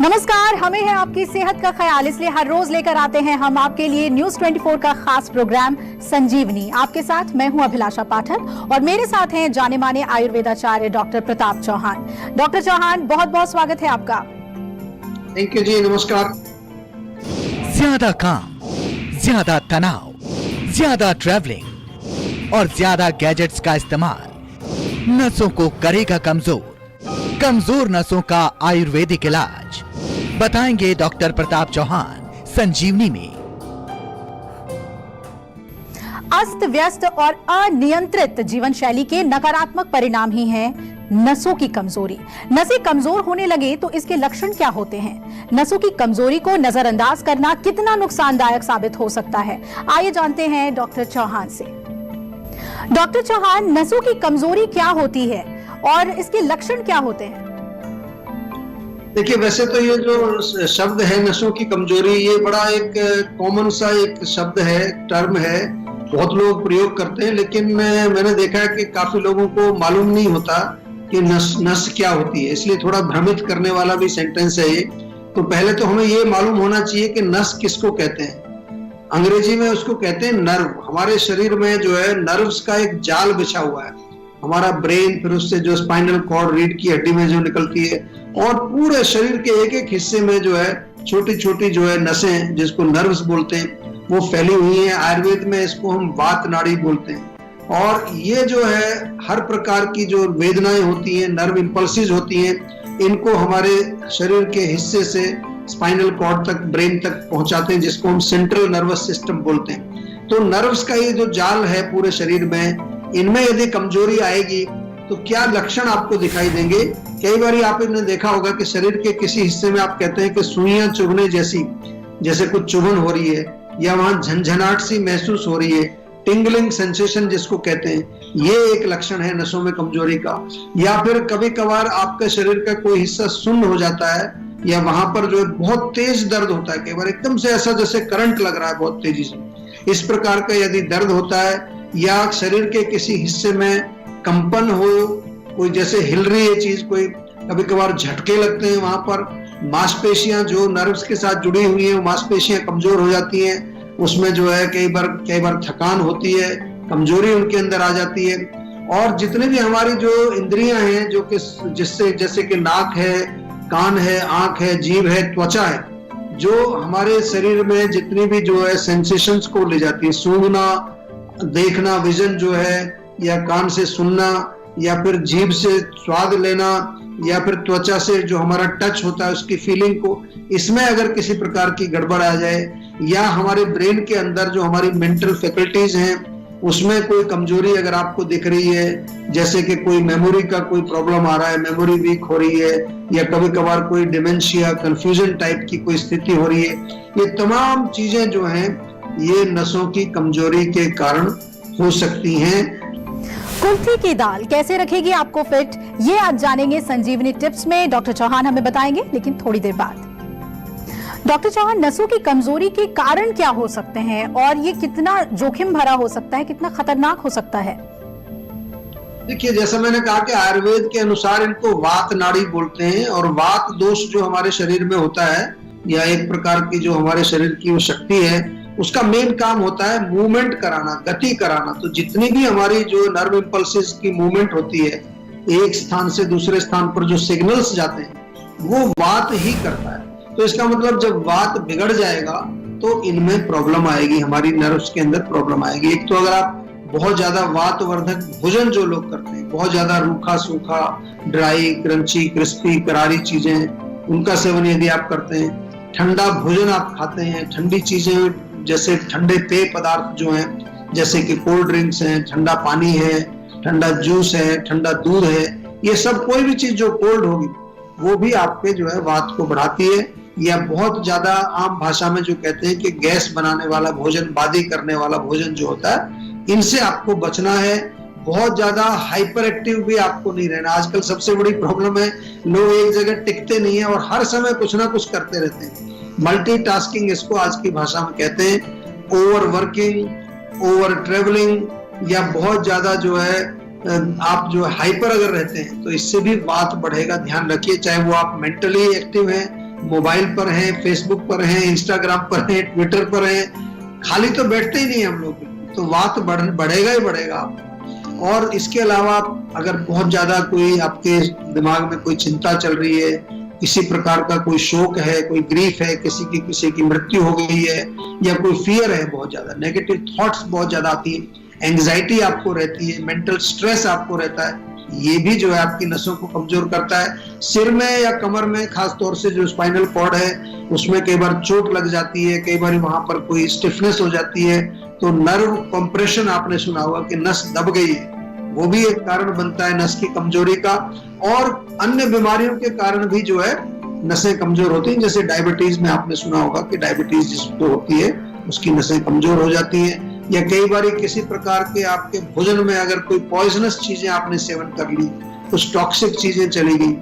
नमस्कार, हमें है आपकी सेहत का ख्याल, इसलिए हर रोज लेकर आते हैं हम आपके लिए न्यूज 24 का खास प्रोग्राम संजीवनी। आपके साथ मैं हूं अभिलाषा पाठक और मेरे साथ हैं जाने माने आयुर्वेदाचार्य डॉक्टर प्रताप चौहान। डॉक्टर चौहान, बहुत बहुत स्वागत है आपका। थैंक यू जी, नमस्कार। ज्यादा काम, ज्यादा तनाव, ज्यादा ट्रैवलिंग और ज्यादा गैजेट्स का इस्तेमाल नसों को करेगा कमजोर। कमजोर नसों का आयुर्वेदिक इलाज बताएंगे डॉक्टर प्रताप चौहान संजीवनी में। अस्त व्यस्त और अनियंत्रित जीवन शैली के नकारात्मक परिणाम ही हैं नसों की कमजोरी। नसें कमजोर होने लगे तो इसके लक्षण क्या होते हैं? नसों की कमजोरी को नजरअंदाज करना कितना नुकसानदायक साबित हो सकता है? आइए जानते हैं डॉक्टर चौहान से। डॉक्टर चौहान, नसों की कमजोरी क्या होती है और इसके लक्षण क्या होते हैं? देखिए, वैसे तो ये जो शब्द है नसों की कमजोरी, ये बड़ा एक कॉमन सा एक शब्द है, टर्म है, बहुत लोग प्रयोग करते हैं, लेकिन मैंने देखा है कि काफी लोगों को मालूम नहीं होता कि नस क्या होती है, इसलिए थोड़ा भ्रमित करने वाला भी सेंटेंस है ये। तो पहले तो हमें ये मालूम होना चाहिए कि नस किसको कहते हैं। अंग्रेजी में उसको कहते हैं नर्व। हमारे शरीर में जो है नर्व्स का एक जाल बिछा हुआ है। हमारा ब्रेन, फिर उससे जो स्पाइनल कॉर्ड, रीढ़ की हड्डी में जो निकलती है, और पूरे शरीर के एक एक हिस्से में जो है छोटी छोटी जो है नसें, जिसको नर्व्स बोलते हैं, वो फैली हुई हैं। आयुर्वेद में इसको हम वात नाड़ी बोलते हैं। और ये जो है हर प्रकार की जो वेदनाएं होती हैं, नर्व इंपल्सिस होती हैं, इनको हमारे शरीर के हिस्से से स्पाइनल कॉर्ड तक, ब्रेन तक पहुंचाते हैं, जिसको हम सेंट्रल नर्वस सिस्टम बोलते हैं। तो नर्व्स का ये जो जाल है पूरे शरीर में, इनमें यदि कमजोरी आएगी तो क्या लक्षण आपको दिखाई देंगे? कई बार आपने देखा होगा कि शरीर के किसी हिस्से में आप कहते हैं कि सुइयां चुभने जैसी, जैसे कुछ चुभन हो रही है, या वहां झंझनाहट सी महसूस हो रही है, टिंगलिंग सेंसेशन जिसको कहते हैं, ये एक लक्षण है नसों में कमजोरी का। या फिर कभी कभार आपके शरीर का कोई हिस्सा सुन्न हो जाता है, या वहां पर जो है बहुत तेज दर्द होता है, कई बार एकदम से ऐसा जैसे करंट लग रहा है बहुत तेजी से, इस प्रकार का यदि दर्द होता है, या शरीर के किसी हिस्से में कंपन हो, कोई जैसे हिल रही है चीज, कोई कभी कभार झटके लगते हैं, वहां पर मांसपेशियां जो नर्व्स के साथ जुड़ी हुई हैं, वो मांसपेशियां कमजोर हो जाती हैं, उसमें जो है कई बार थकान होती है, कमजोरी उनके अंदर आ जाती है। और जितने भी हमारी जो इंद्रियां हैं, जो कि जिससे जैसे कि नाक है, कान है, आंख है, जीभ है, त्वचा है, जो हमारे शरीर में जितनी भी जो है सेंसेशंस को ले जाती है, सूंघना, देखना, विजन जो है, या कान से सुनना, या फिर जीभ से स्वाद लेना, या फिर त्वचा से जो हमारा टच होता है उसकी फीलिंग को, इसमें अगर किसी प्रकार की गड़बड़ आ जाए, या हमारे ब्रेन के अंदर जो हमारी मेंटल फैकल्टीज हैं उसमें कोई कमजोरी अगर आपको दिख रही है, जैसे कि कोई मेमोरी का कोई प्रॉब्लम आ रहा है, मेमोरी वीक हो रही है, या कभी कभार कोई डिमेंशिया, कंफ्यूजन टाइप की कोई स्थिति हो रही है, ये तमाम चीजें जो हैं ये नसों की कमजोरी के कारण हो सकती हैं। कुल्थी की दाल कैसे रखेगी आपको फिट, ये आज जानेंगे संजीवनी टिप्स में। डॉक्टर चौहान हमें बताएंगे, लेकिन थोड़ी देर बाद। डॉक्टर चौहान, नसों की कमजोरी के कारण क्या हो सकते हैं और ये कितना जोखिम भरा हो सकता है, कितना खतरनाक हो सकता है? देखिए, जैसा मैंने कहा कि आयुर्वेद के अनुसार इनको वात नाड़ी बोलते हैं, और वात दोष जो हमारे शरीर में होता है, या एक प्रकार की जो हमारे शरीर की वो शक्ति है, उसका मेन काम होता है मूवमेंट कराना, गति कराना। तो जितनी भी हमारी जो नर्व इंपल्सेस की मूवमेंट होती है, एक स्थान से दूसरे स्थान पर जो सिग्नल्स जाते हैं, वो वात ही करता है। तो इसका मतलब जब वात बिगड़ जाएगा तो इनमें प्रॉब्लम आएगी, हमारी नर्व्स के अंदर प्रॉब्लम आएगी। एक तो अगर आप बहुत ज्यादा वातवर्धक भोजन जो लोग करते हैं, बहुत ज्यादा रूखा सूखा, ड्राई, क्रंची, क्रिस्पी, करारी चीजें, उनका सेवन यदि आप करते हैं, ठंडा भोजन आप खाते हैं, ठंडी चीजें जैसे ठंडे पेय पदार्थ जो हैं, जैसे कि कोल्ड ड्रिंक्स हैं, ठंडा पानी है, ठंडा जूस है, ठंडा दूध है, ये सब कोई भी चीज जो कोल्ड होगी वो भी आपके जो है वात को बढ़ाती है। या बहुत ज्यादा आम भाषा में जो कहते हैं कि गैस बनाने वाला भोजन, बादी करने वाला भोजन जो होता है, इनसे आपको बचना है। बहुत ज्यादा हाइपर एक्टिव भी आपको नहीं रहना। आजकल सबसे बड़ी प्रॉब्लम है, लोग एक जगह टिकते नहीं है और हर समय कुछ ना कुछ करते रहते हैं। मल्टीटास्किंग इसको आज की भाषा में कहते हैं। ओवर वर्किंग, ओवर ट्रेवलिंग, या बहुत ज्यादा जो है आप जो हाइपर अगर रहते हैं तो इससे भी वात बढ़ेगा। ध्यान रखिए, चाहे वो आप मेंटली एक्टिव हैं मोबाइल पर हैं, फेसबुक पर हैं, इंस्टाग्राम पर हैं, ट्विटर पर हैं, खाली तो बैठते ही नहीं हम लोग, तो बात बढ़ेगा ही बढ़ेगा। और इसके अलावा अगर बहुत ज्यादा कोई आपके दिमाग में कोई चिंता चल रही है, किसी प्रकार का कोई शोक है, कोई ग्रीफ है, किसी की मृत्यु हो गई है, या कोई फियर है, बहुत ज्यादा नेगेटिव थॉट्स बहुत ज्यादा आती है, एंग्जाइटी आपको रहती है, मेंटल स्ट्रेस आपको रहता है, ये भी जो है आपकी नसों को कमजोर करता है। सिर में या कमर में खास तौर से जो स्पाइनल कॉर्ड है उसमें कई बार चोट लग जाती है, कई बार वहां पर कोई स्टिफनेस हो जाती है, तो नर्व कंप्रेशन आपने सुना होगा कि नस दब गई है, वो भी एक कारण बनता है नस की कमजोरी का। और अन्य बीमारियों के कारण भी जो है नसें कमजोर होती हैं, जैसे डायबिटीज में आपने सुना होगा कि डायबिटीज जिसको होती है उसकी नसें कमजोर हो जाती हैं, या कई बार किसी प्रकार के आपके भोजन में अगर कोई पॉइजनस चीजें आपने सेवन कर ली, कुछ टॉक्सिक चीजें चली गई,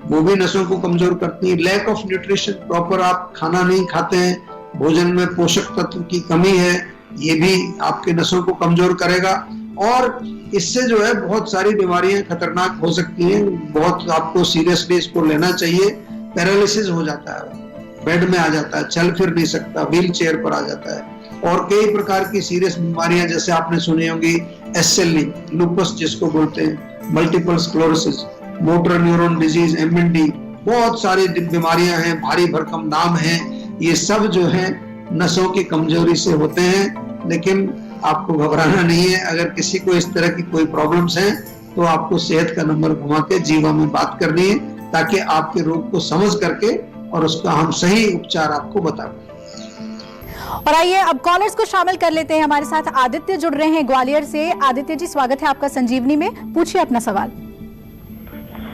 वो भी नसों को कमजोर करती है। लैक ऑफ न्यूट्रिशन, प्रॉपर आप खाना नहीं खाते हैं, भोजन में पोषक तत्व की कमी है, ये भी आपके नसों को कमजोर करेगा। और इससे जो है बहुत सारी बीमारियां खतरनाक हो सकती हैं, बहुत आपको सीरियसली इसको लेना चाहिए। पैरालिसिस हो जाता है, बेड में आ जाता है, चल फिर नहीं सकता, व्हील चेयर पर आ जाता है, और कई प्रकार की सीरियस बीमारियां जैसे आपने सुनी होंगी SLE, लूपस जिसको बोलते हैं, multiple sclerosis, motor neuron disease, MND, बहुत सारी बीमारियां हैं, भारी भरकम नाम हैं, ये सब जो है नसों की कमजोरी से होते हैं। लेकिन आपको घबराना नहीं है, अगर किसी को इस तरह की कोई प्रॉब्लम्स हैं तो आपको सेहत का नंबर घुमा के जीवा में बात करनी है, ताकि आपके रोग को समझ करके और उसका हम सही उपचार आपको बता पाए। और आइए अब कॉलर्स को शामिल कर लेते हैं। हमारे साथ आदित्य जुड़ रहे हैं ग्वालियर से। आदित्य जी, स्वागत है आपका संजीवनी में, पूछिए अपना सवाल।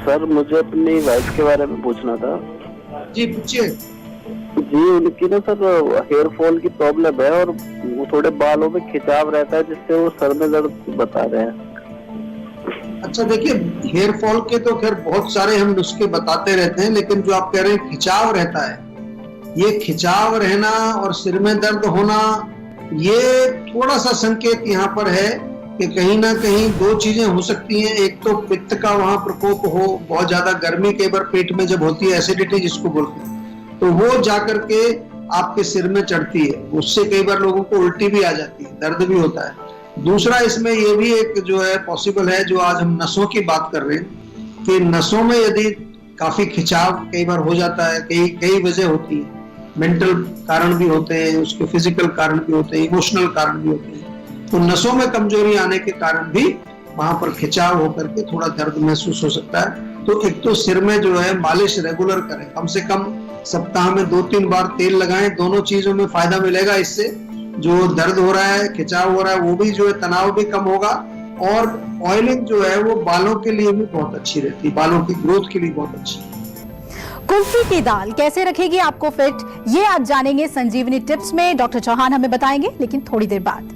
सर, मुझे अपनी वाइफ के बारे में पूछना था। जी पूछिए। जी, उनकी ना सर हेयर फॉल की प्रॉब्लम है और वो थोड़े बालों में खिंचाव रहता है, जिससे वो सर में दर्द बता रहे हैं। अच्छा देखिए, हेयर फॉल के तो खैर बहुत सारे हम नुस्खे बताते रहते हैं, लेकिन जो आप कह रहे हैं खिंचाव रहता है, ये खिंचाव रहना और सिर में दर्द होना, ये थोड़ा सा संकेत यहाँ पर है कि कहीं ना कहीं दो चीजें हो सकती हैं। एक तो पित्त का वहां प्रकोप हो, बहुत ज्यादा गर्मी कई बार पेट में जब होती है, एसिडिटी जिसको बोलते हैं, तो वो जाकर के आपके सिर में चढ़ती है, उससे कई बार लोगों को उल्टी भी आ जाती है, दर्द भी होता है। दूसरा इसमें ये भी एक जो है पॉसिबल है, जो आज हम नसों की बात कर रहे हैं, कि नसों में यदि काफी खिंचाव कई बार हो जाता है, कई वजह होती है, मेंटल कारण भी होते हैं, उसके फिजिकल कारण भी होते हैं, इमोशनल कारण भी होते हैं, तो नसों में कमजोरी आने के कारण भी वहां पर खिंचाव होकर के थोड़ा दर्द महसूस हो सकता है। तो एक तो सिर में जो है मालिश रेगुलर करें, कम से कम सप्ताह में 2-3 बार तेल लगाएं, दोनों चीजों में फायदा मिलेगा। इससे जो दर्द हो रहा है, खिंचाव हो रहा है, वो भी जो है तनाव भी कम होगा, और ऑयलिंग जो है वो बालों के लिए भी बहुत अच्छी रहती है, बालों की ग्रोथ के लिए बहुत अच्छी है। कुल्फी की दाल कैसे रखेगी आपको फिट, ये आज जानेंगे संजीवनी टिप्स में। डॉक्टर चौहान हमें बताएंगे, लेकिन थोड़ी देर बाद।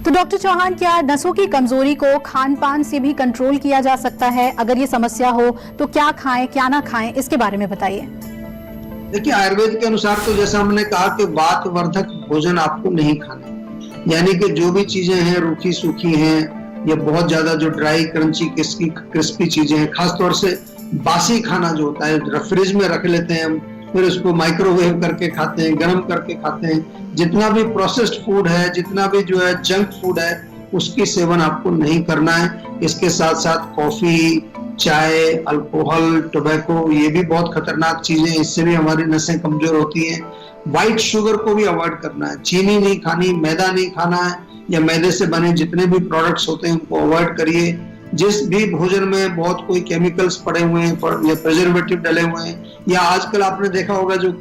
तो डॉक्टर चौहान, क्या नसों की कमजोरी को खान पान से भी कंट्रोल किया जा सकता है? अगर ये समस्या हो तो क्या खाएं क्या ना खाएं, इसके बारे में बताइए। देखिए, आयुर्वेद के अनुसार तो जैसा हमने कहा कि वातवर्धक भोजन आपको नहीं खाना, यानी कि जो भी चीजें हैं रूखी सूखी हैं, या बहुत ज्यादा जो ड्राई क्रंची क्रिस्पी चीजें हैं, खासतौर से बासी खाना जो होता है फ्रिज में रख लेते हैं हम, फिर उसको माइक्रोवेव करके खाते हैं, गर्म करके खाते हैं। जितना भी प्रोसेस्ड फूड है, जितना भी जो है जंक फूड है, उसकी सेवन आपको नहीं करना है। इसके साथ साथ कॉफी, चाय, अल्कोहल, टोबैको, ये भी बहुत खतरनाक चीजें, इससे भी हमारी नसें कमजोर होती हैं। व्हाइट शुगर को भी अवॉइड करना है, चीनी नहीं खानी, मैदा नहीं खाना है, या मैदे से बने जितने भी प्रोडक्ट्स होते हैं उनको अवॉइड करिए। जिस भी भोजन में बहुत कोई केमिकल्स पड़े हुए हैं या प्रिजर्वेटिव डले हुए हैं, या आजकल आपने देखा होगा जो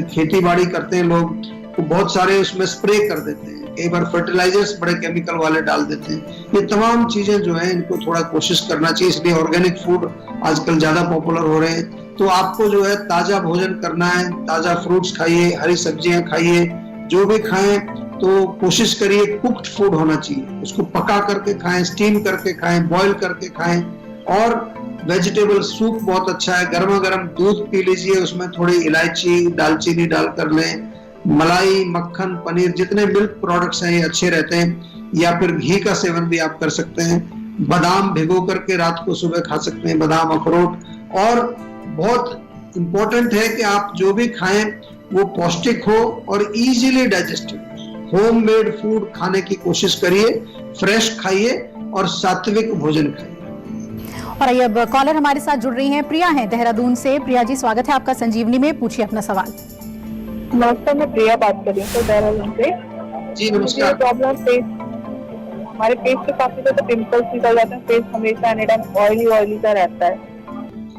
खेती बाड़ी करते हैं लोग, तो बहुत सारे उसमें स्प्रे कर देते हैं, कई बार फर्टिलाइजर्स बड़े केमिकल वाले डाल देते हैं। ये तमाम चीजें जो है इनको थोड़ा कोशिश करना चाहिए, इसलिए ऑर्गेनिक फूड आजकल ज्यादा पॉपुलर हो रहे हैं। तो आपको जो है ताजा भोजन करना है, ताजा फ्रूट्स खाइए, हरी सब्जियां खाइए, जो भी खाएं तो कोशिश करिए कुक्ड फूड होना चाहिए, उसको पका करके खाएं, स्टीम करके खाएं, बॉईल करके खाएं। और वेजिटेबल सूप बहुत अच्छा है, गर्मा गर्म दूध पी लीजिए, उसमें थोड़ी इलायची, दालचीनी डाल कर लें। मलाई, मक्खन, पनीर, जितने मिल्क प्रोडक्ट्स हैं ये अच्छे रहते हैं, या फिर घी का सेवन भी आप कर सकते हैं। बादाम भिगो करके रात को सुबह खा सकते हैं, बादाम, अखरोट। और बहुत इम्पोर्टेंट है कि आप जो भी खाएं वो पौष्टिक हो और इजीली डाइजेस्टेड। होममेड फूड खाने की कोशिश करिए, फ्रेश खाइए और सात्विक भोजन खाइए। और आइए अब कॉलर हमारे साथ जुड़ रही हैं, प्रिया हैं देहरादून से। प्रिया जी, स्वागत है आपका संजीवनी में, पूछिए अपना सवाल। नमस्कार, मैं प्रिया बात कर रही हूँ देहरादून से। जी नमस्कार। प्रॉब्लम फेस, हमारे फेस पे काफी ज्यादा पिंपल्स निकल जाते हैं, फेस हमेशा एनी टाइम ऑयली सा रहता है।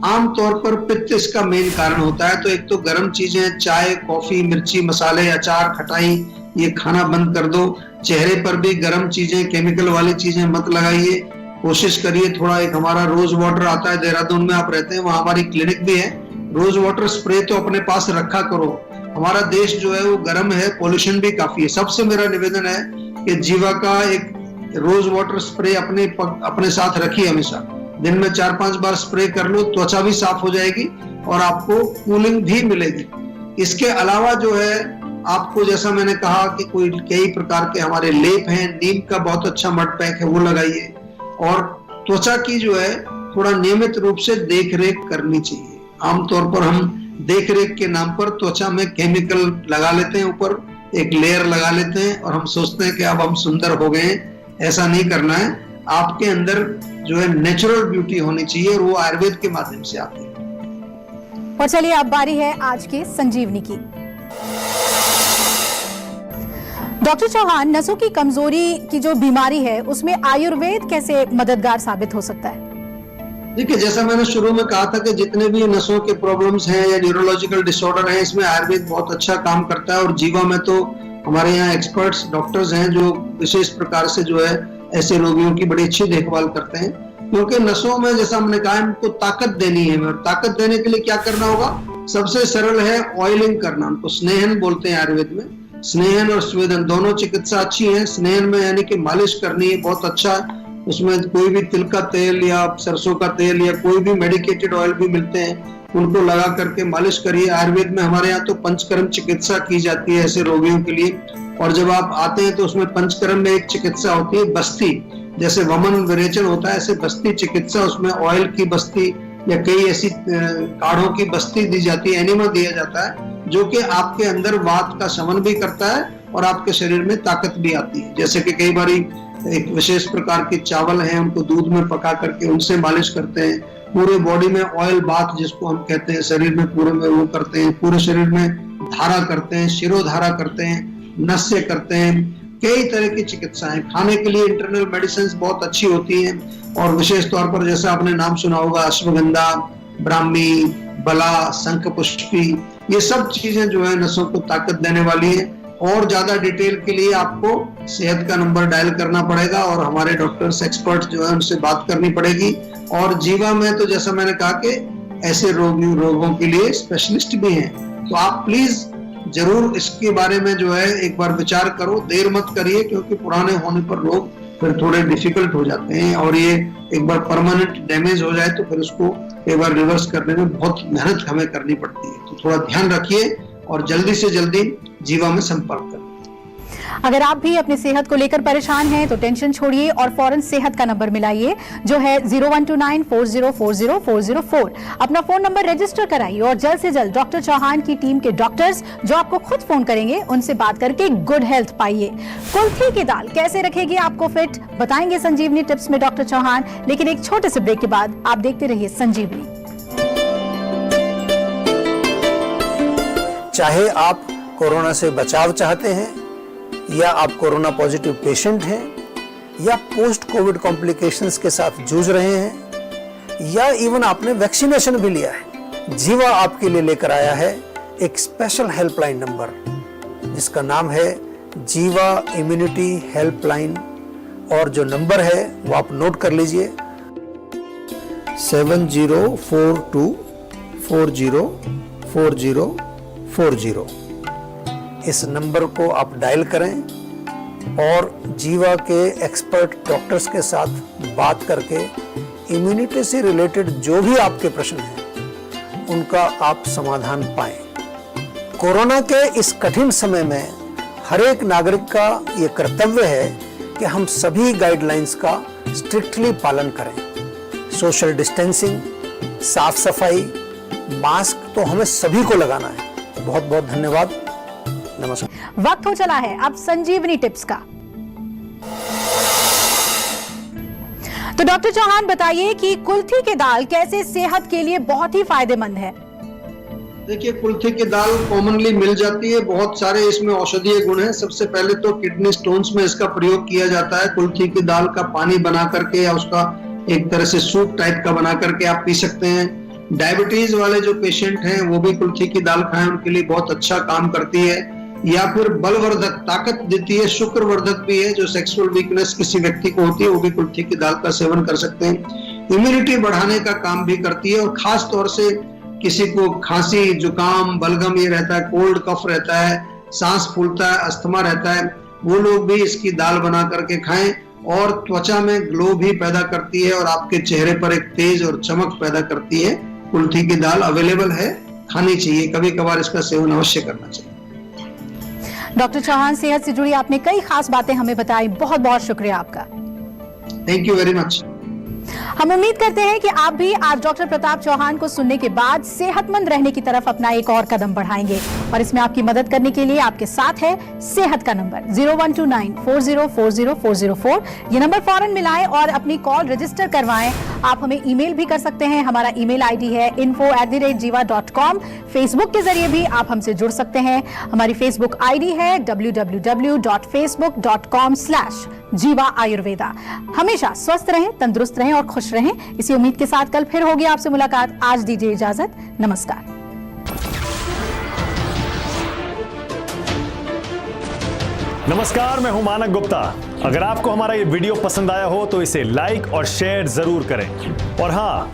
आमतौर पर पित्त इसका मेन कारण होता है। तो एक तो गर्म चीजें, चाय, कॉफी, मिर्ची, मसाले, अचार, खटाई, ये खाना बंद कर दो। चेहरे पर भी गर्म चीजें, केमिकल वाली चीजें मत लगाइए। कोशिश करिए थोड़ा, एक हमारा रोज वाटर आता है, देहरादून में आप रहते हैं, वहाँ हमारी क्लिनिक भी है। रोज वाटर स्प्रे तो अपने पास रखा करो। हमारा देश जो है वो गर्म है, पॉल्यूशन भी काफी है। सबसे मेरा निवेदन है कि जीवा का एक रोज वाटर स्प्रे अपने साथ रखिए हमेशा। दिन में 4-5 बार स्प्रे कर लो, त्वचा भी साफ हो जाएगी और आपको कूलिंग भी मिलेगी। इसके अलावा जो है आपको, जैसा मैंने कहा कि कई प्रकार के हमारे लेप हैं, नीम का बहुत अच्छा मड पैक है, वो लगाइए। और त्वचा की जो है थोड़ा नियमित रूप से देख रेख करनी चाहिए। आमतौर पर हम देख रेख के नाम पर त्वचा में केमिकल लगा लेते हैं, ऊपर एक लेयर लगा लेते हैं और हम सोचते हैं कि अब हम सुंदर हो गए। ऐसा नहीं करना है। आपके अंदर जो है नेचुरल ब्यूटी होनी चाहिए और वो आयुर्वेद के माध्यम से आती है। और चलिए अब बारी है आज की संजीवनी की। डॉक्टर चौहान, नसों की कमजोरी की जो बीमारी है उसमें आयुर्वेद कैसे मददगार साबित हो सकता है? देखिए, जैसा मैंने शुरू में कहा था कि जितने भी नसों के प्रॉब्लम्स हैं या न्यूरोलॉजिकल डिसऑर्डर हैं, इसमें आयुर्वेद बहुत अच्छा काम करता है। और जीवा में तो हमारे यहाँ एक्सपर्ट्स डॉक्टर्स हैं जो विशेष प्रकार से जो है ऐसे रोगियों की बड़ी अच्छी देखभाल करते हैं। क्योंकि नसों में, जैसा हमने कहा, उनको ताकत देनी है और ताकत देने के लिए क्या करना होगा? सबसे सरल है ऑयलिंग करना। उनको स्नेहन बोलते हैं आयुर्वेद में। स्नेहन और स्वेदन दोनों चिकित्सा अच्छी है। स्नेहन में यानी कि मालिश करनी है, बहुत अच्छा। उसमें कोई भी तिल का तेल या सरसों का तेल या कोई भी मेडिकेटेड ऑयल भी मिलते हैं, उनको लगा करके मालिश करिए। आयुर्वेद में हमारे यहाँ तो पंचकर्म चिकित्सा की जाती है ऐसे रोगियों के लिए। और जब आप आते हैं तो उसमें पंचकर्म में एक चिकित्सा होती है बस्ती, जैसे वमन विरेचन होता है, ऐसे बस्ती चिकित्सा, उसमें ऑयल की बस्ती या कई ऐसी काढ़ों की बस्ती दी जाती है, एनिमा दिया जाता है, जो कि आपके अंदर वात का शमन भी करता है और आपके शरीर में ताकत भी आती है। जैसे कि कई बारी एक विशेष प्रकार के चावल हैं, उनको दूध में पका करके उनसे मालिश करते हैं। पूरे बॉडी में ऑयल बाथ जिसको हम कहते हैं, शरीर में पूरे में वो करते हैं। पूरे शरीर में धारा करते हैं, शिरोधारा करते हैं, नस्य करते हैं। कई तरह की चिकित्साएं, खाने के लिए इंटरनल मेडिसिन बहुत अच्छी होती हैं। और विशेष तौर पर जैसा आपने नाम सुना होगा, अश्वगंधा, ब्राह्मी, बला, शंखपुष्पी, ये सब चीजें जो है नसों को ताकत देने वाली है। और ज्यादा डिटेल के लिए आपको सेहत का नंबर डायल करना पड़ेगा और हमारे डॉक्टर्स एक्सपर्ट जो है उनसे बात करनी पड़ेगी। और जीवा में तो जैसा मैंने कहा कि ऐसे रोगों के लिए स्पेशलिस्ट भी हैं। तो आप प्लीज जरूर इसके बारे में जो है एक बार विचार करो, देर मत करिए, क्योंकि पुराने होने पर रोग फिर थोड़े डिफिकल्ट हो जाते हैं और ये एक बार परमानेंट डैमेज हो जाए तो फिर उसको एक बार रिवर्स करने में बहुत मेहनत हमें करनी पड़ती है। तो थोड़ा ध्यान रखिए और जल्दी से जल्दी जीवा में संपर्क करें। अगर आप भी अपनी सेहत को लेकर परेशान हैं तो टेंशन छोड़िए और फौरन सेहत का नंबर मिलाइए, जो है 0129404004। अपना फोन नंबर रजिस्टर कराइए और जल्द से जल्द डॉक्टर चौहान की टीम के डॉक्टर्स जो आपको खुद फोन करेंगे, उनसे बात करके गुड हेल्थ पाइए। कुल्थी की दाल कैसे रखेगी आपको फिट, बताएंगे संजीवनी टिप्स में डॉक्टर चौहान। लेकिन एक छोटे से ब्रेक के बाद आप देखते रहिए संजीवनी। चाहे आप कोरोना से बचाव चाहते हैं या आप कोरोना पॉजिटिव पेशेंट हैं या पोस्ट कोविड कॉम्प्लिकेशंस के साथ जूझ रहे हैं या इवन आपने वैक्सीनेशन भी लिया है, जीवा आपके लिए लेकर आया है एक स्पेशल हेल्पलाइन नंबर जिसका नाम है जीवा इम्यूनिटी हेल्पलाइन। और जो नंबर है वो आप नोट कर लीजिए, 7042404040। इस नंबर को आप डायल करें और जीवा के एक्सपर्ट डॉक्टर्स के साथ बात करके इम्यूनिटी से रिलेटेड जो भी आपके प्रश्न हैं उनका आप समाधान पाएं। कोरोना के इस कठिन समय में हर एक नागरिक का ये कर्तव्य है कि हम सभी गाइडलाइंस का स्ट्रिक्टली पालन करें। सोशल डिस्टेंसिंग, साफ सफाई, मास्क तो हमें सभी को लगाना है। बहुत बहुत धन्यवाद। नमस्कार। वक्त हो चला है अब संजीवनी टिप्स का। तो डॉक्टर चौहान बताइए कि कुल्थी की दाल कैसे सेहत के लिए बहुत ही फायदेमंद है। देखिए, कुल्थी की दाल कॉमनली मिल जाती है, बहुत सारे इसमें औषधीय गुण हैं। सबसे पहले तो किडनी स्टोन्स में इसका प्रयोग किया जाता है। कुल्थी की दाल का पानी बना करके या उसका एक तरह से सूप टाइप का बना करके आप पी सकते हैं। डायबिटीज वाले जो पेशेंट हैं वो भी कुल्थी की दाल खाएं, उनके लिए बहुत अच्छा काम करती है। या फिर बलवर्धक, ताकत देती है, शुक्रवर्धक भी है। जो सेक्सुअल वीकनेस किसी व्यक्ति को होती है वो भी कुल्थी की दाल का सेवन कर सकते हैं। इम्यूनिटी बढ़ाने का काम भी करती है। और खास तौर से किसी को खांसी, जुकाम, बलगम ये रहता है, कोल्ड कफ रहता है, सांस फूलता है, अस्थमा रहता है, वो लोग भी इसकी दाल बना करके खाएं। और त्वचा में ग्लो भी पैदा करती है और आपके चेहरे पर एक तेज और चमक पैदा करती है। कुल्थी की दाल अवेलेबल है, खानी चाहिए, कभी कभार इसका सेवन अवश्य करना चाहिए। डॉक्टर चौहान, सेहत से जुड़ी आपने कई खास बातें हमें बताई, बहुत बहुत शुक्रिया आपका। Thank you very much. हम उम्मीद करते हैं कि आप भी आज डॉक्टर प्रताप चौहान को सुनने के बाद सेहतमंद रहने की तरफ अपना एक और कदम बढ़ाएंगे। और इसमें आपकी मदद करने के लिए आपके साथ है सेहत का नंबर 0129404004। ये नंबर फौरन मिलाएं और अपनी कॉल रजिस्टर करवाएं। आप हमें ईमेल भी कर सकते हैं। हमारा ईमेल आईडी है info@jiva.com। फेसबुक के जरिए भी आप हमसे जुड़ सकते हैं। हमारी फेसबुक आईडी है www.facebook.com/जीवा आयुर्वेदा। हमेशा स्वस्थ रहें, तंदुरुस्त रहें और खुश रहें। इसी उम्मीद के साथ कल फिर होगी आपसे मुलाकात। आज दीजिए इजाजत, नमस्कार। नमस्कार, मैं हूं मानक गुप्ता। अगर आपको हमारा ये वीडियो पसंद आया हो तो इसे लाइक और शेयर जरूर करें। और हाँ,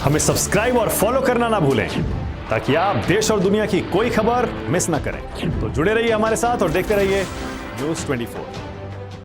हमें सब्सक्राइब और फॉलो करना ना भूलें ताकि आप देश और दुनिया की कोई खबर मिस ना करें। तो जुड़े रहिए हमारे साथ और देखते रहिए News 24।